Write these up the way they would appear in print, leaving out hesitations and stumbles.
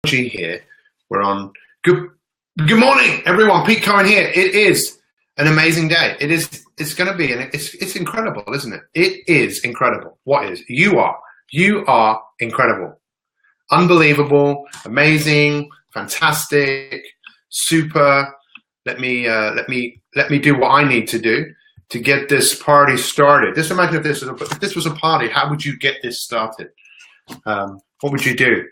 technology here. We're on. Good morning, everyone. Pete Cohen here. It is an amazing day. It's going to be, and it's incredible, isn't it? It is incredible. What is? You are incredible, unbelievable, amazing, fantastic, super. Let me do what I need to do to get this party started. Just imagine if this was a party. How would you get this started? What would you do?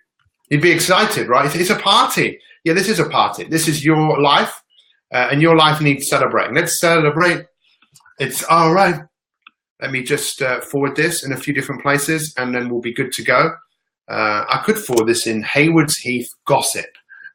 You'd be excited, right? It's a party. Yeah, this is a party. This is your life, and your life needs celebrating. Let's celebrate. It's all right. Let me just forward this in a few different places, and then we'll be good to go. I could forward this in Haywards Heath gossip,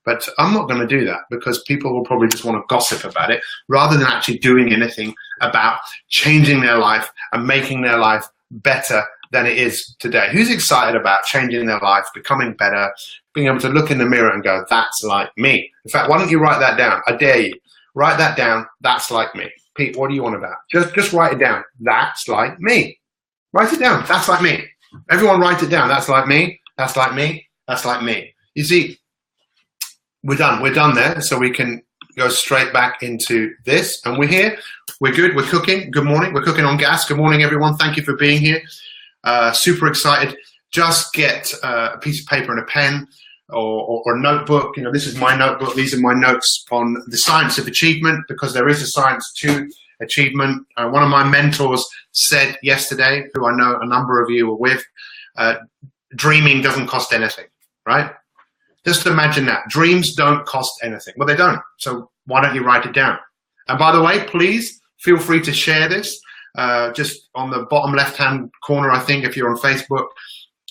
but I'm not going to do that because people will probably just want to gossip about it rather than actually doing anything about changing their life and making their life better than it is today. Who's excited about changing their life, becoming better, being able to look in the mirror and go, that's like me? In fact, why don't you write that down? I dare you. Write that down. That's like me. Pete, what do you want about? Just write it down. That's like me. Write it down. That's like me. Everyone write it down. That's like me. That's like me. That's like me. You see, we're done. We're done there. So we can go straight back into this. And we're here. We're good. We're cooking. Good morning. We're cooking on gas. Good morning, everyone. Thank you for being here. Super excited. Just get a piece of paper and a pen or a notebook. You know, this is my notebook. These are my notes on the science of achievement, because there is a science to achievement. One of my mentors said yesterday, who I know a number of you are with, dreaming doesn't cost anything, right? Just imagine that. Dreams don't cost anything. Well, they don't. So why don't you write it down? And by the way, please feel free to share this. Just on the bottom left-hand corner, I think, if you're on Facebook,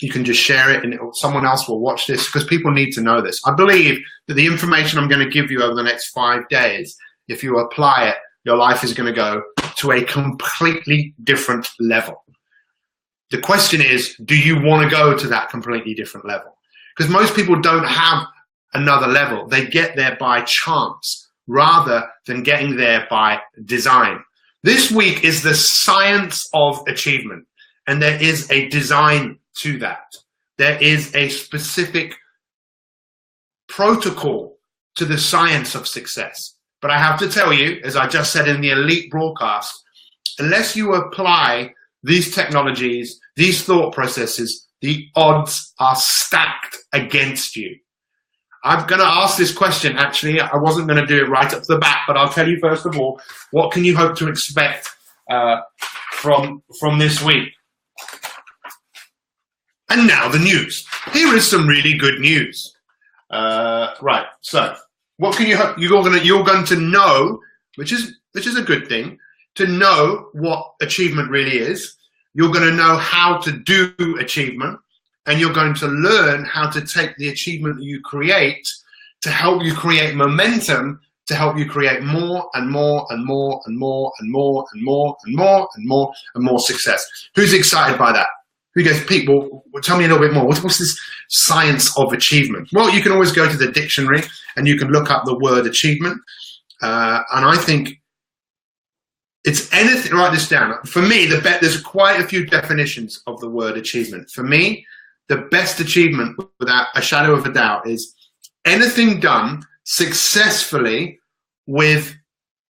you can just share it and someone else will watch this, because people need to know this. I believe that the information I'm going to give you over the next 5 days, if you apply it, your life is going to go to a completely different level. The question is, do you want to go to that completely different level? Because most people don't have another level. They get there by chance rather than getting there by design. This week is the science of achievement, and there is a design to that. There is a specific protocol to the science of success. But I have to tell you, as I just said in the elite broadcast, unless you apply these technologies, these thought processes, the odds are stacked against you. I'm going to ask this question. Actually, I wasn't going to do it right up to the bat, but I'll tell you first of all, what can you hope to expect from this week? And now the news. Here is some really good news. Right. So, what can you hope? You're going to know, which is a good thing, to know what achievement really is. You're going to know how to do achievement, and you're going to learn how to take the achievement that you create to help you create momentum, to help you create more and more and more and more and more and more and more and more and more success. Who's excited by that? Who goes, Pete, well, tell me a little bit more. What's this science of achievement? Well, you can always go to the dictionary and you can look up the word achievement. And I think it's anything, write this down. For me, there's quite a few definitions of the word achievement. For me, the best achievement, without a shadow of a doubt, is anything done successfully with,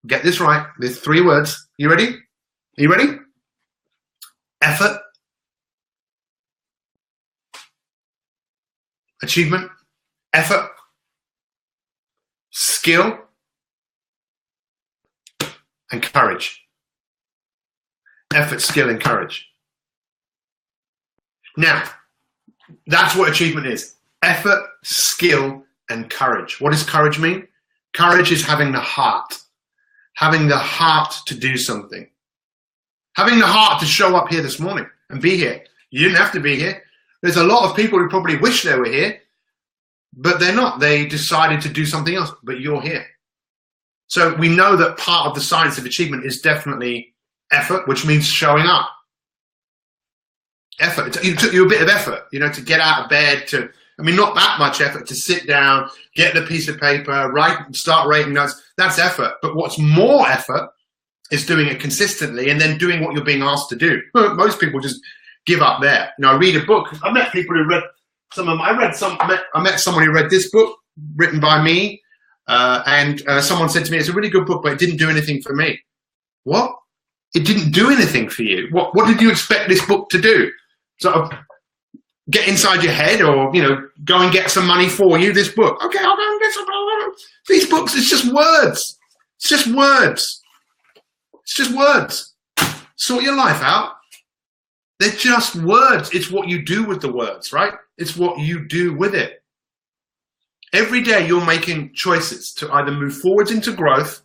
get this right, there's 3 words. You ready? Are you ready? Effort, achievement, effort, skill, and courage. Effort, skill, and courage. Now, that's what achievement is. Effort, skill, and courage. What does courage mean? Courage is having the heart. Having the heart to do something. Having the heart to show up here this morning and be here. You didn't have to be here. There's a lot of people who probably wish they were here, but they're not. They decided to do something else, but you're here. So we know that part of the science of achievement is definitely effort, which means showing up. Effort. It took you a bit of effort, to get out of bed, not that much effort, to sit down, get the piece of paper, write, start writing notes. That's effort. But what's more effort is doing it consistently and then doing what you're being asked to do. Most people just give up there. I read a book. I've met people who read I met someone who read this book written by me, and someone said to me, it's a really good book, but it didn't do anything for me. What? It didn't do anything for you? What did you expect this book to do? Sort of get inside your head, or go and get some money for you? This book, okay, I'll go and get some. These books, it's just words. It's just words. It's just words. Sort your life out. They're just words. It's what you do with the words, right? It's what you do with it. Every day you're making choices to either move forwards into growth,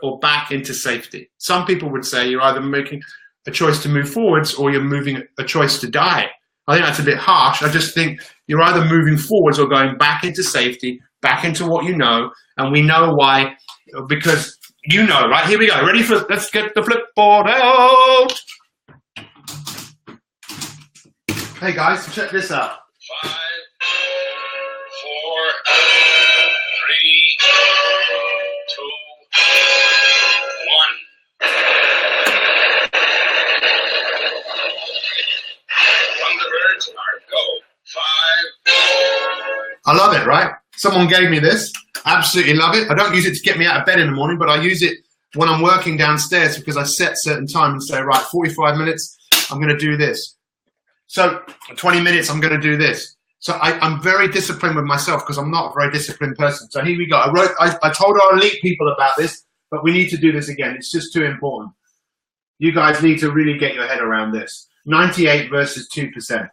or back into safety. Some people would say you're either making a choice to move forwards or you're moving a choice to die. I think that's a bit harsh. I just think you're either moving forwards or going back into safety, back into what you know. And we know why, because right? Here we go. Ready for, let's get the flipboard out. Hey guys, check this out. 5, 4, 3, 2, 1. Thunderbirds are go. 5. I love it, right? Someone gave me this. Absolutely love it. I don't use it to get me out of bed in the morning, but I use it when I'm working downstairs because I set certain time and say, right, 45 minutes, I'm going to do this. So 20 minutes, I'm going to do this. So I'm very disciplined with myself because I'm not a very disciplined person. So here we go. I told our elite people about this, but we need to do this again. It's just too important. You guys need to really get your head around this. 98 versus 2%.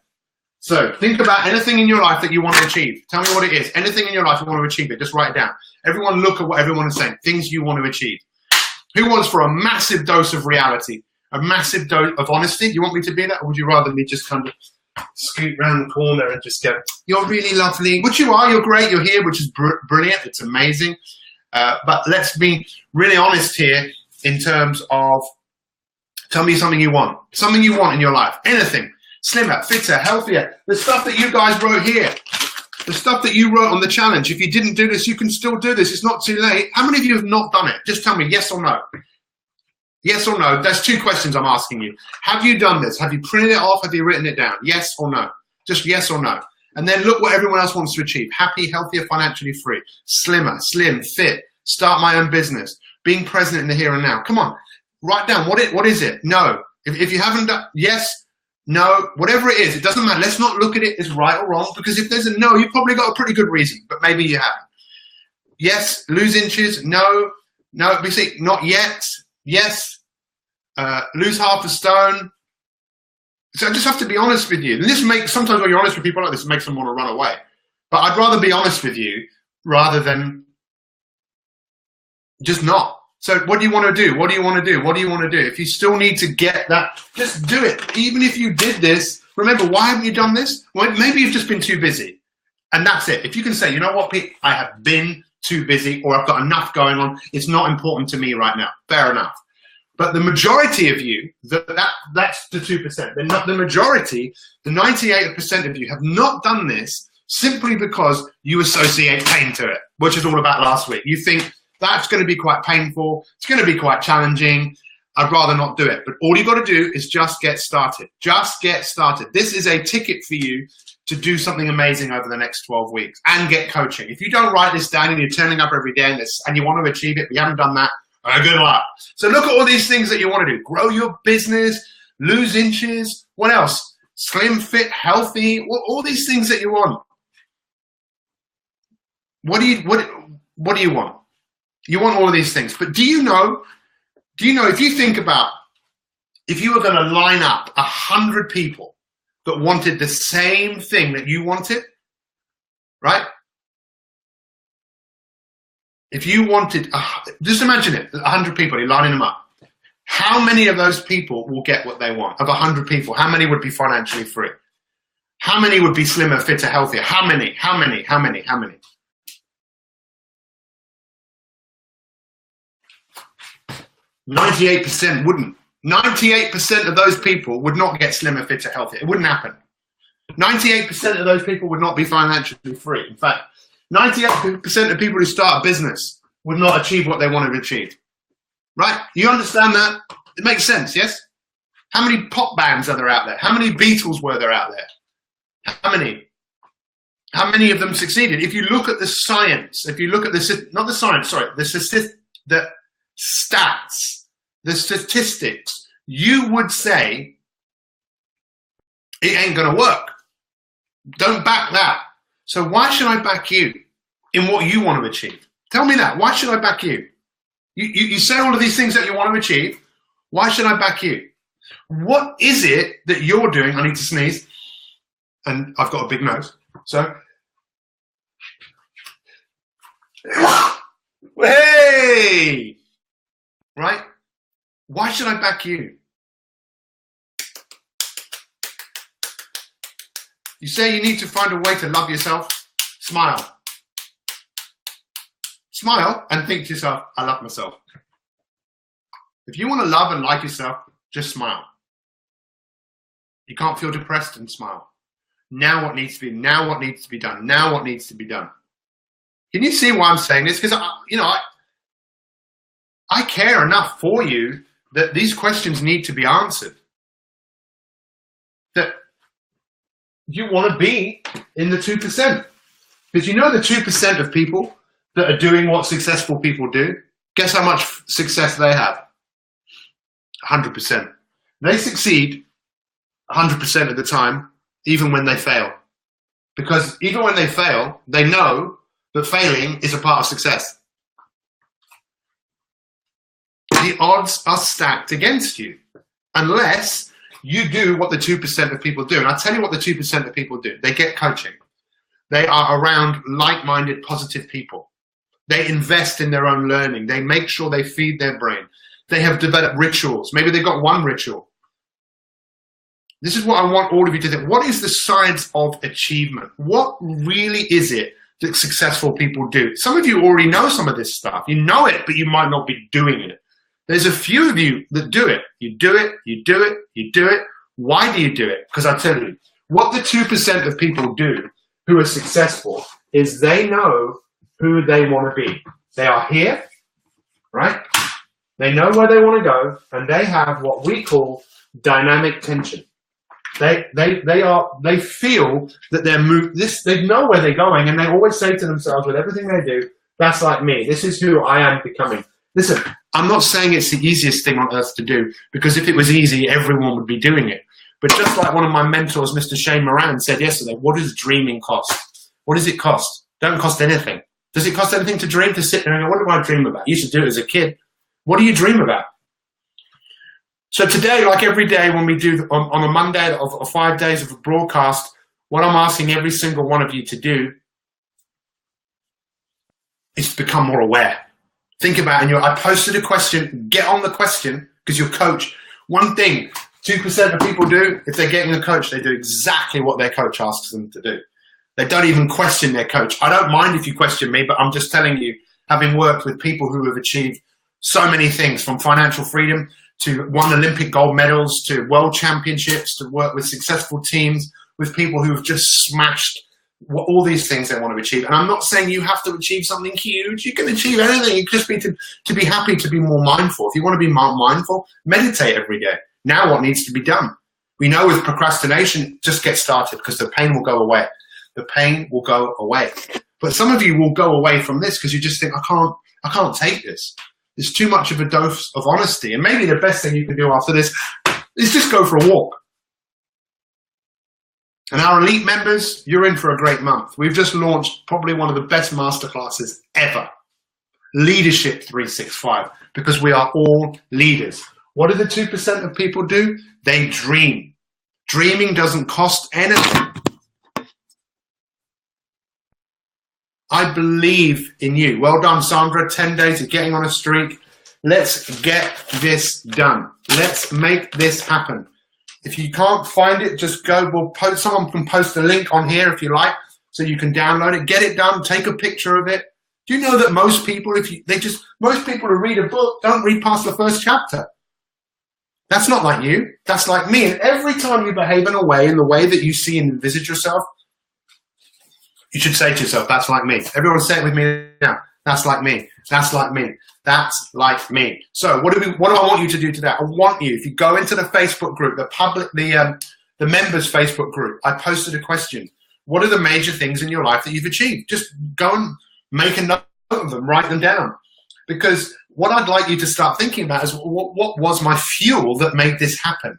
So think about anything in your life that you want to achieve. Tell me what it is. Anything in your life you want to achieve it. Just write it down. Everyone look at what everyone is saying. Things you want to achieve. Who wants for a massive dose of reality? A massive dose of honesty? You want me to be that? Or would you rather me just kind of scoot round the corner and just go, you're really lovely. Which you are. You're great. You're here, which is brilliant. It's amazing. But let's be really honest here in terms of, tell me something you want. Something you want in your life. Anything. Slimmer, fitter, healthier. The stuff that you guys wrote here. The stuff that you wrote on the challenge. If you didn't do this, you can still do this. It's not too late. How many of you have not done it? Just tell me yes or no. Yes or no? That's 2 questions I'm asking you. Have you done this? Have you printed it off? Have you written it down? Yes or no? Just yes or no. And then look what everyone else wants to achieve. Happy, healthier, financially free. Slimmer, slim, fit. Start my own business. Being present in the here and now. Come on. Write down. What is it? No. If you haven't done, yes, no, whatever it is, it doesn't matter. Let's not look at it as right or wrong, because if there's a no, you've probably got a pretty good reason, but maybe you haven't. Yes, lose inches. No, we see not yet. Yes, lose half a stone. So I just have to be honest with you. And this makes, sometimes when you're honest with people like this, it makes them want to run away. But I'd rather be honest with you rather than just not. So what do you want to do? What do you want to do? What do you want to do? If you still need to get that, just do it. Even if you did this, remember, why haven't you done this? Well, maybe you've just been too busy. And that's it. If you can say, you know what, Pete, I have been too busy, or I've got enough going on. It's not important to me right now. Fair enough. But the majority of you, that's the 2%. The majority, the 98% of you have not done this simply because you associate pain to it, which is all about last week. You think, that's going to be quite painful. It's going to be quite challenging. I'd rather not do it. But all you've got to do is just get started. Just get started. This is a ticket for you to do something amazing over the next 12 weeks and get coaching. If you don't write this down and you're turning up every day and you want to achieve it, but you haven't done that, good luck. So look at all these things that you want to do. Grow your business, lose inches. What else? Slim, fit, healthy. All these things that you want. What do you want? You want all of these things, but do you know, if you think about, if you were going to line up 100 people that wanted the same thing that you wanted, right? If you wanted, just imagine it, 100 people, you're lining them up. How many of those people will get what they want? Of 100 people, how many would be financially free? How many would be slimmer, fitter, healthier? How many? 98% wouldn't. 98% of those people would not get slimmer, fitter, healthier. It wouldn't happen. 98% of those people would not be financially free. In fact, 98% of people who start a business would not achieve what they want to achieve. Right? You understand that? It makes sense, yes? How many pop bands are there out there? How many Beatles were there out there? How many? How many of them succeeded? If you look at the science, if you look at the, not the science, sorry, the stats, the statistics, you would say it ain't going to work. Don't back that. So why should I back you in what you want to achieve? Tell me that. Why should I back you? You say all of these things that you want to achieve. Why should I back you? What is it that you're doing? I need to sneeze. And I've got a big nose. So, hey! Right? Why should I back you? You say you need to find a way to love yourself. Smile. Smile and think to yourself, I love myself. If you want to love and like yourself, just smile. You can't feel depressed and smile. Now what needs to be, now what needs to be done, now what needs to be done. Can you see why I'm saying this? Because, I care enough for you that these questions need to be answered. That you want to be in the 2%. Because you know the 2% of people that are doing what successful people do, guess how much success they have? 100%. They succeed 100% of the time, even when they fail. Because even when they fail, they know that failing is a part of success. The odds are stacked against you unless you do what the 2% of people do. And I'll tell you what the 2% of people do. They get coaching. They are around like-minded, positive people. They invest in their own learning. They make sure they feed their brain. They have developed rituals. Maybe they've got one ritual. This is what I want all of you to think. What is the science of achievement? What really is it that successful people do? Some of you already know some of this stuff. You know it, but you might not be doing it. There's a few of you that do it. You do it, you do it, you do it. Why do you do it? Because I tell you, what the 2% of people do who are successful is they know who they want to be. They are here, right? They know where they want to go, and they have what we call dynamic tension. They feel that they know where they're going, and they always say to themselves with everything they do, that's like me. This is who I am becoming. Listen, I'm not saying it's the easiest thing on earth to do, because if it was easy, everyone would be doing it. But just like one of my mentors, Mr. Shane Moran, said yesterday, what does dreaming cost? What does it cost? Don't cost anything. Does it cost anything to dream, to sit there and go, what do I dream about? You should do it as a kid. What do you dream about? So today, like every day when we do on a Monday of 5 days of a broadcast, what I'm asking every single one of you to do is to become more aware. Think about it. I posted a question. Get on the question, because your coach, one thing 2% of people do, if they're getting a coach, they do exactly what their coach asks them to do. They don't even question their coach. I don't mind if you question me, but I'm just telling you, having worked with people who have achieved so many things, from financial freedom to won Olympic gold medals to world championships, to work with successful teams, with people who have just smashed all these things they want to achieve. And I'm not saying you have to achieve something huge. You can achieve anything. You just need to be happy, to be more mindful. If you want to be more mindful, meditate every day. Now what needs to be done? We know with procrastination, just get started, because the pain will go away. The pain will go away. But some of you will go away from this because you just think, I can't take this. There's too much of a dose of honesty. And maybe the best thing you can do after this is just go for a walk. And our elite members, you're in for a great month. We've just launched probably one of the best masterclasses ever. Leadership 365, because we are all leaders. What do the 2% of people do? They dream. Dreaming doesn't cost anything. I believe in you. Well done, Sandra. 10 days of getting on a streak. Let's get this done. Let's make this happen. If you can't find it, just go. Someone can post a link on here if you like, so you can download it. Get it done. Take a picture of it. Do you know that most people, most people who read a book don't read past the first chapter? That's not like you. That's like me. And every time you behave in the way that you see and envisage yourself, you should say to yourself, that's like me. Everyone say it with me now. That's like me. That's like me. That's like me. So what do I want you to do today? I want you, if you go into the Facebook group, the the members Facebook group, I posted a question. What are the major things in your life that you've achieved? Just go and make a note of them, write them down. Because what I'd like you to start thinking about is what was my fuel that made this happen?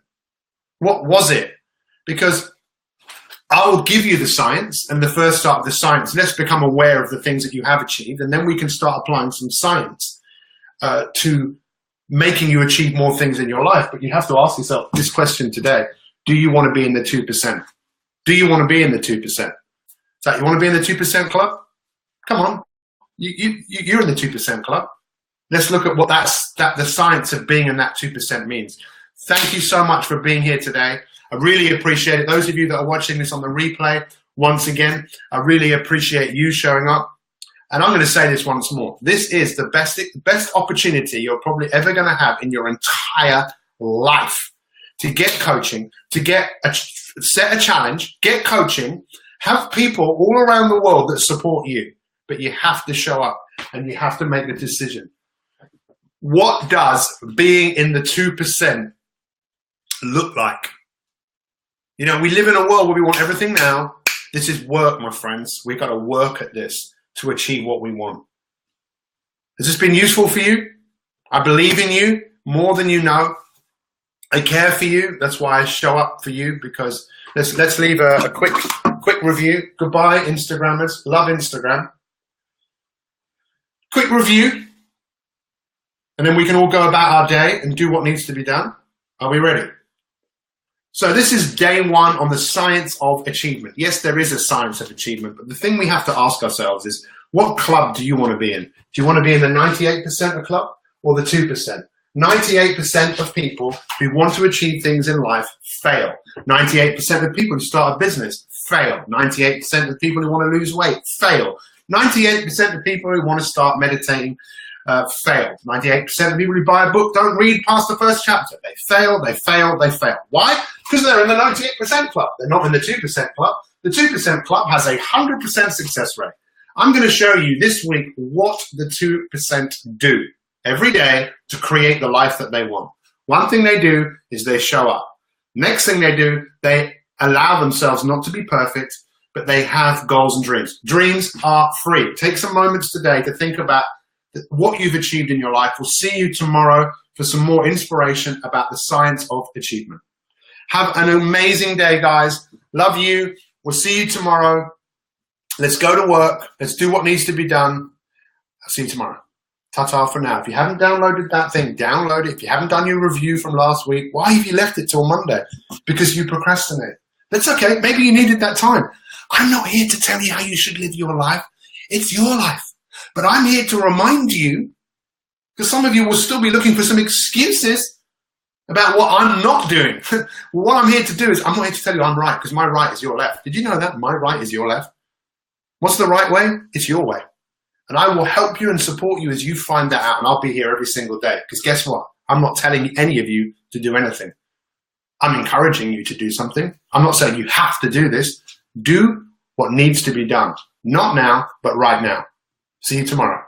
What was it? Because I will give you the science, and the first start of the science, let's become aware of the things that you have achieved, and then we can start applying some science to making you achieve more things in your life. But you have to ask yourself this question today. Do you want to be in the 2%? Do you want to be in the 2%? So you want to be in the 2% club? Come on. You're in the 2% club. Let's look at what the science of being in that 2% means. Thank you so much for being here today. I really appreciate it. Those of you that are watching this on the replay, once again, I really appreciate you showing up. And I'm going to say this once more. This is the best opportunity you're probably ever going to have in your entire life to get coaching, to set a challenge, get coaching, have people all around the world that support you. But you have to show up and you have to make the decision. What does being in the 2% look like? You know, we live in a world where we want everything now. This is work, my friends. We've got to work at this to achieve what we want. Has this been useful for you? I believe in you more than you know. I care for you. That's why I show up for you, because let's leave a quick review. Goodbye, Instagrammers. Love Instagram. Quick review. And then we can all go about our day and do what needs to be done. Are we ready? So this is day one on the science of achievement. Yes, there is a science of achievement, but the thing we have to ask ourselves is, what club do you want to be in? Do you want to be in the 98% club or the 2%? 98% of people who want to achieve things in life fail. 98% of people who start a business fail. 98% of people who want to lose weight fail. 98% of people who want to start meditating fail. 98% of people who buy a book don't read past the first chapter. They fail, they fail, they fail. Why? Because they're in the 98% club. They're not in the 2% club. The 2% club has a 100% success rate. I'm going to show you this week what the 2% do every day to create the life that they want. One thing they do is they show up. Next thing they do, they allow themselves not to be perfect, but they have goals and dreams. Dreams are free. Take some moments today to think about what you've achieved in your life. We'll see you tomorrow for some more inspiration about the science of achievement. Have an amazing day, guys. Love you. We'll see you tomorrow. Let's go to work. Let's do what needs to be done. I'll see you tomorrow. Ta-ta for now. If you haven't downloaded that thing, download it. If you haven't done your review from last week, why have you left it till Monday? Because you procrastinate. That's okay. Maybe you needed that time. I'm not here to tell you how you should live your life. It's your life. But I'm here to remind you, because some of you will still be looking for some excuses about what I'm not doing. What I'm here to do is, I'm not here to tell you I'm right, because my right is your left. Did you know that? My right is your left. What's the right way? It's your way. And I will help you and support you as you find that out. And I'll be here every single day. Because guess what? I'm not telling any of you to do anything. I'm encouraging you to do something. I'm not saying you have to do this. Do what needs to be done. Not now, but right now. See you tomorrow.